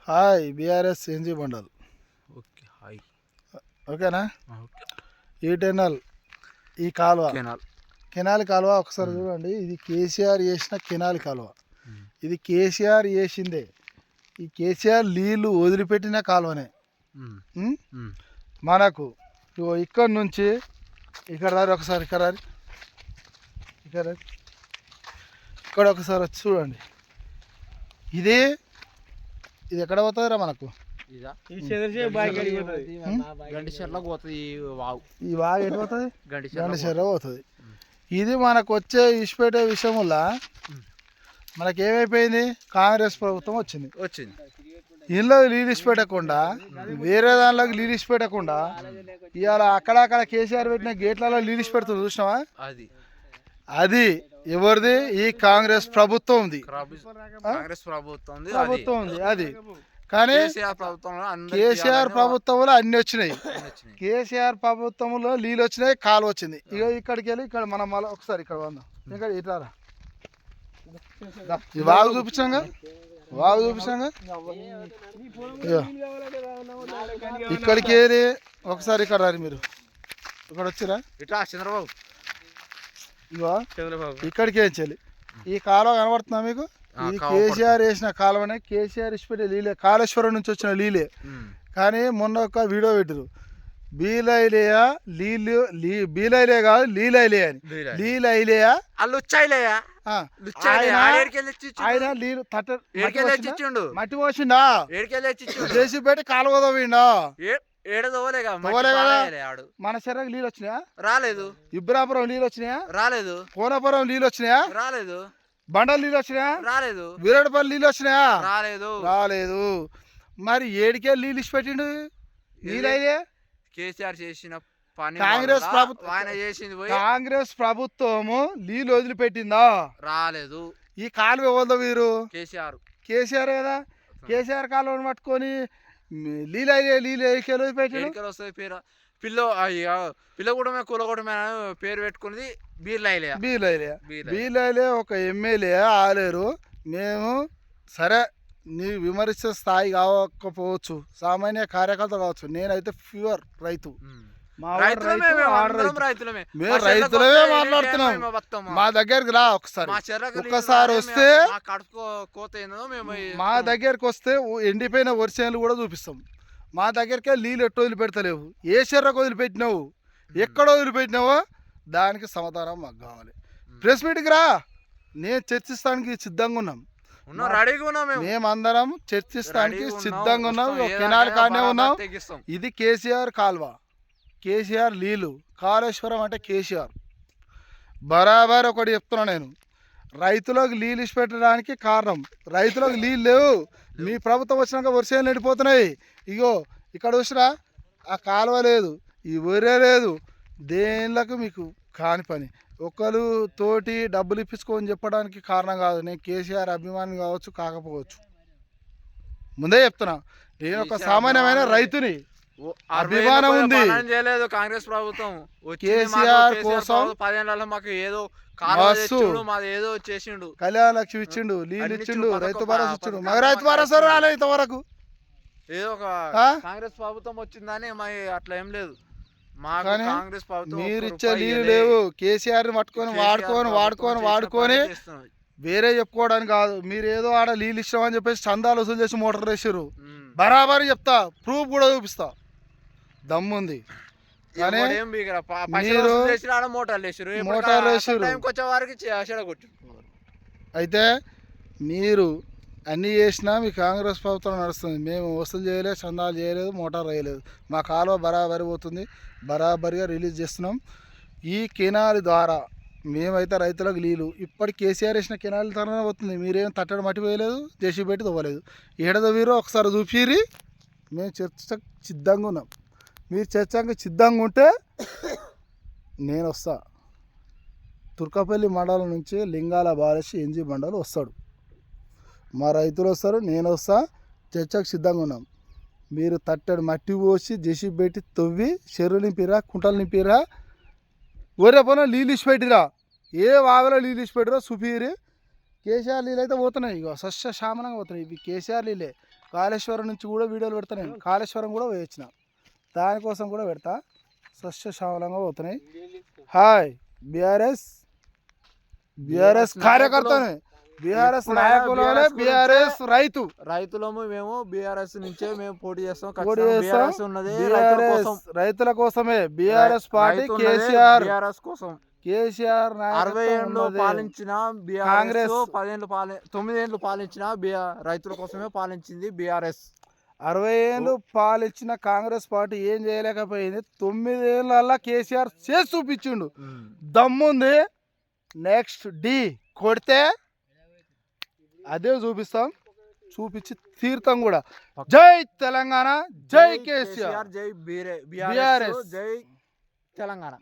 Hi BRS NG mandal. Okay hi. ఓకేనా? Okay. ఈ టెన్నల్ ఈ కాలువ కెనాల్ కాలువ ఒకసారి చూడండి. ఇది కేసీఆర్ చేసిన కెనాల్ కాలువ. ఇది కేసీఆర్ చేసిందే. ఈ కేసీఆర్ నీళ్ళు వదిలిపెట్టిన కాలువనే. మనకు ఇక్కడ నుంచి ఇక్కడ రారు, ఒకసారి ఇక్కడ రారు, ఇక్కడ ఒకసారి వచ్చి చూడండి. ఇది ఎక్కడ పోతుందిరా మనకు? ఈ వాగు ఎటు పోతుంది? గండిచెర్ల పోతుంది. ఇది మనకు వచ్చే ఇష్టపెట్టే విషయం వల్ల మనకేమైపోయింది, కాంగ్రెస్ ప్రభుత్వం వచ్చింది. ఇంట్లో నీళ్ళు పెట్టకుండా వేరే దానిలోకి నీళ్ళు పెట్టకుండా ఇవాళ అక్కడక్కడ కేసీఆర్ పెట్టిన గేట్లలో నీళ్ళు పెడుతుంది. చూసినావా? అది ఎవరిది? ఈ కాంగ్రెస్ ప్రభుత్వం ఉంది. అది కానీ కేసీఆర్ ప్రభుత్వంలో అన్ని వచ్చినాయి. కేసీఆర్ ప్రభుత్వంలో నీళ్ళు వచ్చినాయి, కాలు వచ్చింది. ఇక ఇక్కడికి వెళ్ళి ఇక్కడ మనం మళ్ళీ ఒకసారి ఇక్కడ వందాం. ఇక్కడ ఇట్లా ఈ వాగు చూపించాంగా, ఇక్కడికి వెళ్ళి ఒకసారి ఇక్కడ రారు. మీరు ఇక్కడ వచ్చిరా? చంద్రబాబు ఇగో ఇక్కడికి వెళ్ళి ఈ కాలువ కనబడుతుందా మీకు? ఇది కేసీఆర్ వేసిన కాలువనే. కేసీఆర్ ఇచ్చిపెట్టే నీళ్ళే, కాళేశ్వరం నుంచి వచ్చిన నీళ్ళే. కానీ మొన్న ఒక వీడియో పెట్టారు, బీలైలేయా నీళ్ళు, బీలైలే కాదు లీలైలే అని. లీలైలేయా ఆయన నీళ్ళు మట్టి పోసిండా, చేసి పెట్టి కాలువ తవ్విండా. మన చెరకు నీళ్ళు వచ్చినాయా? రాలేదు. ఇబ్రాపురం నీళ్ళు వచ్చినాయా? రాలేదు. కోనపురం నీళ్ళు వచ్చినాయా? రాలేదు. బండలు నీళ్ళు వచ్చినాయా? రాలేదు. వీరడపల్లి నీళ్ళు వచ్చినాయా? రాలేదు. మరి ఏడికే నీళ్ళు ఇచ్చి పెట్టిండు? నీళ్ళైతే కేసీఆర్ చేసిన పని కాంగ్రెస్ ప్రభుత్వం, ఆయన చేసింది. కాంగ్రెస్ ప్రభుత్వము నీళ్ళు వదిలిపెట్టిందా? రాలేదు. ఈ కాలువ ఎవరిదో? వీరు కేసీఆర్ కదా. కేసీఆర్ కాలువను పట్టుకొని నీళ్ళు వస్తుంది. పిల్ల కూడా కూలగూడమే పేరు పెట్టుకున్నది బీలైలే. ఒక ఎమ్మెల్యే ఆలేరు. మేము సరే నీ విమర్శించే స్థాయి కావకపోవచ్చు, సామాన్య కార్యకర్త కావచ్చు. నేనైతే ప్యూర్ రైతు. మేము రైతులమే మాట్లాడుతున్నాం. మా దగ్గరికి రా ఒక్కసారి వస్తే, మా దగ్గరికి వస్తే ఎండిపోయిన వర్షాలు కూడా చూపిస్తాం. మా దగ్గరికి నీళ్ళు ఎట్టు వదిలిపెడతలేవు. ఏ చెర్రకు వదిలిపెట్టినావు, ఎక్కడ వదిలిపెట్టినావో దానికి సమాధానం మాకు కావాలి. ప్రెస్ మీట్కి రా, నేను చర్చిస్తానికి సిద్ధంగా ఉన్నాం. మేమందరం చర్చిస్తానికి సిద్ధంగా ఉన్నాం. కెనాల్ కానే ఉన్నాం. ఇది కేసీఆర్ కాల్వ, కేసీఆర్ నీళ్ళు. కాళేశ్వరం అంటే కేసీఆర్. బరాబర్ ఒకటి చెప్తున్నా నేను, రైతులకు నీళ్ళు ఇచ్చి పెట్టడానికి కారణం, రైతులకు నీళ్ళు లేవు. మీ ప్రభుత్వం వచ్చినాక వర్షాలు నిండిపోతున్నాయి. ఇగో ఇక్కడ చూసినా ఆ కాలువ లేదు, ఈ ఊరే లేదు. దేనిలకు మీకు కాని పని. ఒకరు తోటి డబ్బులు ఇప్పించుకొని చెప్పడానికి కారణం కాదు. నేను కేసీఆర్ అభిమాని కావచ్చు, కాకపోవచ్చు. ముందే చెప్తున్నా, నేను ఒక సామాన్యమైన రైతుని. అభిమానం ఉంది. కాంగ్రెస్ ప్రభుత్వం కేసీఆర్ కోసం 10 ఏళ్ళలో మాకు ఏదో ఏదో చేసిండు. కళ్యాణ లక్ష్మి ఇచ్చిండు, నీళ్ళు ఇచ్చిండు, రైతు భరోసా ఇచ్చిండు. మాకు రైతు భరోసా రాలేదు ఇంతవరకు. ఏదో ఒక కాంగ్రెస్ ప్రభుత్వం వచ్చిందని అట్లా ఏం లేదు. కాంగ్రెస్ ప్రభుత్వం మీరు ఇచ్చే నీళ్ళు లేవు. కేసీఆర్ ని పట్టుకొని వాడుకొని వేరే చెప్పుకోవడానికి కాదు. మీరు ఏదో ఆడ నీళ్ళు ఇచ్చినామని చెప్పేసి చందాలు వసూలు చేసి మోటార్ వేసారు. బరాబరి చెప్తా, ప్రూఫ్ కూడా చూపిస్తా, దమ్ముంది. అయితే మీరు అన్నీ చేసినా మీ కాంగ్రెస్ ప్రభుత్వం నడుస్తుంది. మేము వసూలు చేయలేదు, చందాలు చేయలేదు, మోటార్ వేయలేదు. మా కాలువ బరాబరి పోతుంది, బరాబరిగా రిలీజ్ చేస్తున్నాం. ఈ కెనాల్ ద్వారా మేమైతే రైతులకు నీళ్ళు ఇప్పటికి కేసీఆర్ వేసిన కెనాల్ తరనే పోతుంది. మీరేం తట్టడి మట్టి వేయలేదు, జేసీ పెట్టి తవ్వలేదు. ఏడదో వీరో ఒకసారి చూపిరి. మేము చర్చకు సిద్ధంగా ఉన్నాం. మీరు చర్చకు సిద్ధంగా ఉంటే నేను వస్తా. తుర్కపల్లి మండలం నుంచి లింగాల బాలేసి ఎన్జీ మండలం వస్తాడు. మా రైతులు వస్తారు, నేను వస్తా. చర్చకు సిద్ధంగా ఉన్నాం. మీరు తట్టడి మట్టి పోసి జేసీ పెట్టి తవ్వి చెరువు నింపిరా, కుంటలు నింపిరా, ఒరే పని నీళ్ళు ఇచ్చి పెట్టిరా, ఏ వాగులో నీళ్ళు ఇచ్చి పెట్టిరా చూపిరి. కేసీఆర్ నీళ్ళు అయితే పోతున్నాయి. ఇక సస్య శామనంగా పోతున్నాయి. ఇవి కేసీఆర్ నీళ్ళే. కాళేశ్వరం నుంచి కూడా వీడియోలు పెడతా నేను, కాళేశ్వరం కూడా వేయించిన, దానికోసం కూడా పెడతా. సస్యశ్యామలంగా పోతున్నాయి. హాయ్ బీఆర్ఎస్ కార్యకర్తనే, బీఆర్ఎస్ నాయకులే, బీఆర్ఎస్ రైతులము మేము. బీఆర్ఎస్ నుంచే మేము పోటీ చేస్తాం. బీఆర్ఎస్ ఉన్నది రైతుల కోసమే. బీఆర్ఎస్ పార్టీ కేసీఆర్ కోసం. కేసీఆర్ 60 ఏళ్ళు పాలించిన కాంగ్రెస్ 9 ఏళ్ళు పాలించిన రైతుల కోసమే పాలించింది బీఆర్ఎస్. 60 ఏళ్ళు పాలించిన కాంగ్రెస్ పార్టీ ఏం చేయలేకపోయింది. 9 ఏళ్ళ కేసీఆర్ చేసి చూపించిండు. దమ్ముంది. నెక్స్ట్ డి కొడితే అదే చూపిస్తాం, చూపించి తీర్థం కూడా. జై తెలంగాణ, జై కేసీఆర్, జై బీఆర్ఎస్, జై తెలంగాణ.